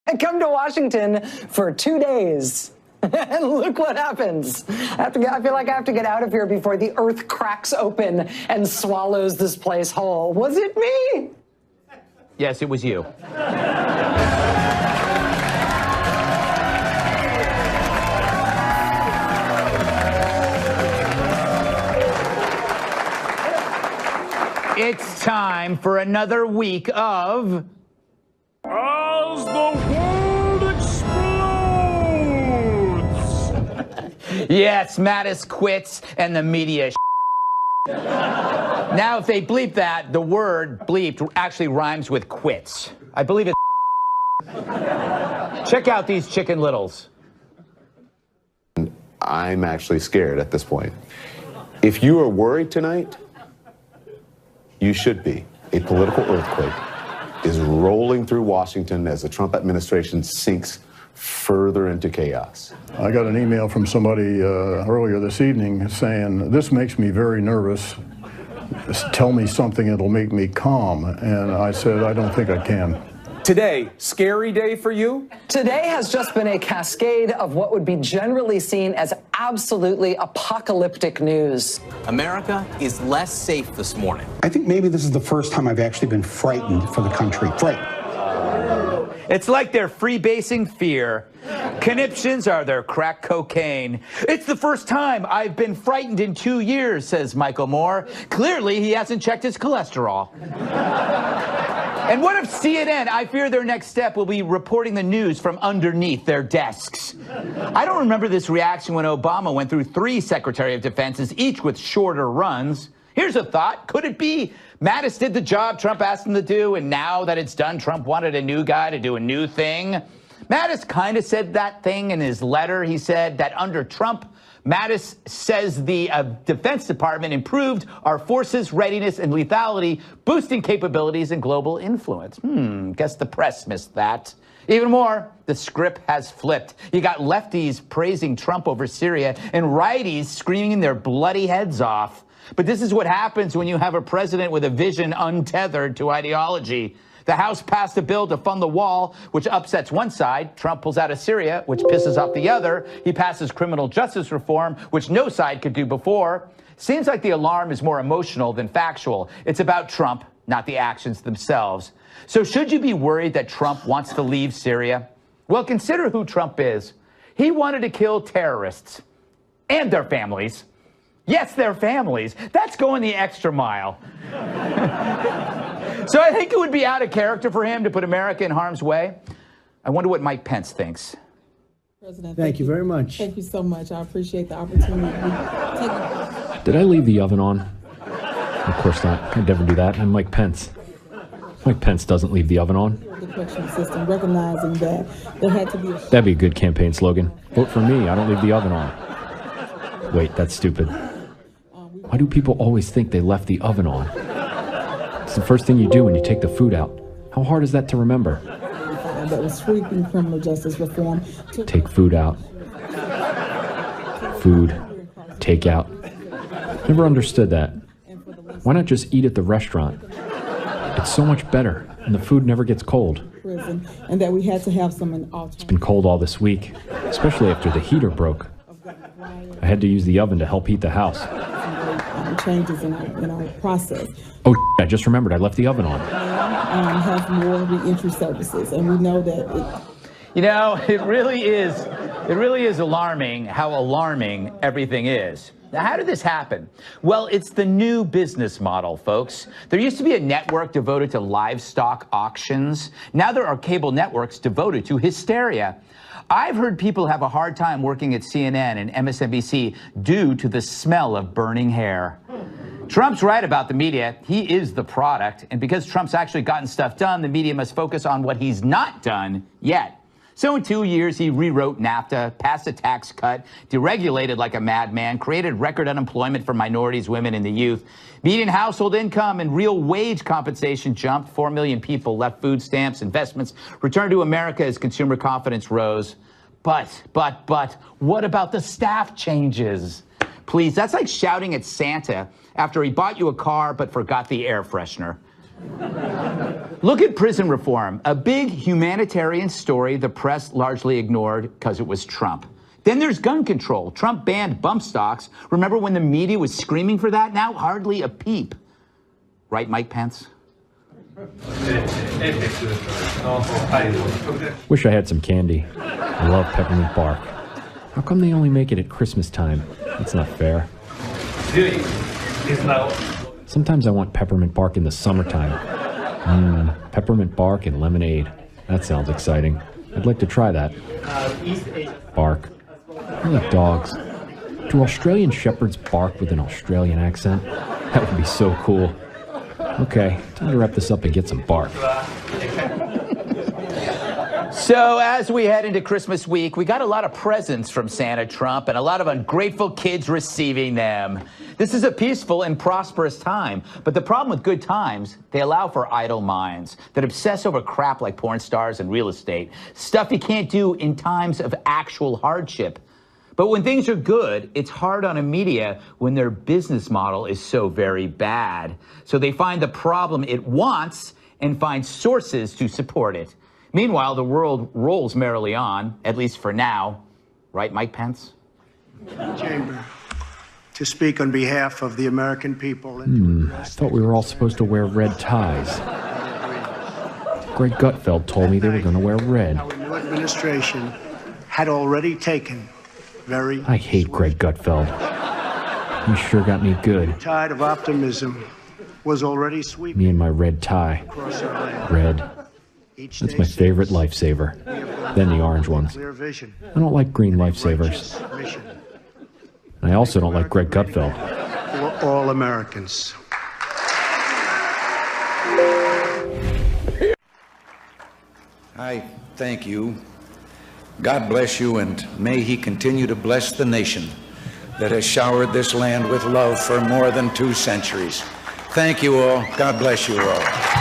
I come to Washington for 2 days. And look what happens. I feel like I have to get out of here before the earth cracks open and swallows this place whole. Was it me? Yes, it was you. It's time for another week of... As the world explodes! Yes, Mattis quits and the media Now, if they bleep that, the word bleeped actually rhymes with quits. I believe it's Check out these chicken littles. I'm actually scared at this point. If you are worried tonight, you should be. A political earthquake is rolling through Washington as the Trump administration sinks further into chaos. I got an email from somebody earlier this evening saying, "This makes me very nervous. Tell me something that'll make me calm." And I said, I don't think I can. Today, scary day for you? Today has just been a cascade of what would be generally seen as absolutely apocalyptic news. America is less safe this morning. I think maybe this is the first time I've actually been frightened for the country. Frightened. It's like they're freebasing fear. Conniptions are their crack cocaine. It's the first time I've been frightened in 2 years, says Michael Moore. Clearly, he hasn't checked his cholesterol. And what if CNN? I fear their next step will be reporting the news from underneath their desks. I don't remember this reaction when Obama went through 3 Secretary of Defenses, each with shorter runs. Here's a thought. Could it be Mattis did the job Trump asked him to do, and now that it's done, Trump wanted a new guy to do a new thing? Mattis kind of said that thing in his letter. He said that under Trump, Mattis says the Defense Department improved our forces' readiness and lethality, boosting capabilities and global influence. Guess the press missed that. Even more, the script has flipped. You got lefties praising Trump over Syria and righties screaming their bloody heads off. But this is what happens when you have a president with a vision untethered to ideology. The House passed a bill to fund the wall, which upsets one side. Trump pulls out of Syria, which pisses off the other. He passes criminal justice reform, which no side could do before. Seems like the alarm is more emotional than factual. It's about Trump, not the actions themselves. So should you be worried that Trump wants to leave Syria? Well, consider who Trump is. He wanted to kill terrorists and their families. Yes, their families. That's going the extra mile. So I think it would be out of character for him to put America in harm's way. I wonder what Mike Pence thinks. President, thank you very much. Thank you so much. I appreciate the opportunity. Did I leave the oven on? Of course not. I'd never do that. I'm Mike Pence. Mike Pence doesn't leave the oven on. The correction system, recognizing that there had to be a... That'd be a good campaign slogan. Vote for me. I don't leave the oven on. Wait, that's stupid. Why do people always think they left the oven on? It's the first thing you do when you take the food out. How hard is that to remember? That was sweeping criminal justice reform. Take food out. Food. Take out. Never understood that. Why not just eat at the restaurant? It's so much better, and the food never gets cold. Prison, and that we had to have some alternative. It's been cold all this week, especially after the heater broke. I had to use the oven to help heat the house. Changes in our process. Oh, I just remembered I left the oven on. Have more reentry services, and we know that it really is alarming how alarming everything is. Now, how did this happen? Well, it's the new business model, folks. There used to be a network devoted to livestock auctions. Now there are cable networks devoted to hysteria. I've heard people have a hard time working at CNN and MSNBC due to the smell of burning hair. Trump's right about the media. He is the product. And because Trump's actually gotten stuff done, the media must focus on what he's not done yet. So in 2 years, he rewrote NAFTA, passed a tax cut, deregulated like a madman, created record unemployment for minorities, women, and the youth. Median household income and real wage compensation jumped. 4 million people left food stamps, investments, returned to America as consumer confidence rose. But, what about the staff changes? Please, that's like shouting at Santa after he bought you a car but forgot the air freshener. Look at prison reform, a big humanitarian story the press largely ignored because it was Trump. Then there's gun control. Trump banned bump stocks. Remember when the media was screaming for that? Now hardly a peep. Right, Mike Pence? Wish I had some candy. I love peppermint bark. How come they only make it at Christmas time? That's not fair. Sometimes I want peppermint bark in the summertime. Peppermint bark and lemonade. That sounds exciting. I'd like to try that. Bark. I like dogs. Do Australian shepherds bark with an Australian accent? That would be so cool. Okay, time to wrap this up and get some bark. So as we head into Christmas week, we got a lot of presents from Santa Trump and a lot of ungrateful kids receiving them. This is a peaceful and prosperous time, but the problem with good times, they allow for idle minds that obsess over crap like porn stars and real estate, stuff you can't do in times of actual hardship. But when things are good, it's hard on a media when their business model is so very bad. So they find the problem it wants and find sources to support it. Meanwhile, the world rolls merrily on, at least for now. Right, Mike Pence? Chamber, to speak on behalf of the American people. I thought we were all supposed to wear red ties. Greg Gutfeld told me they were going to wear red. Our new administration had already taken very... I hate Greg Gutfeld. He sure got me good. The tide of optimism was already sweeping. Me and my red tie. Across our land. Red. That's my favorite lifesaver. Then the orange ones. I don't like green lifesavers. I also don't like Greg Gutfeld. For all Americans. I thank you. God bless you, and may He continue to bless the nation that has showered this land with love for more than 2 centuries. Thank you all. God bless you all.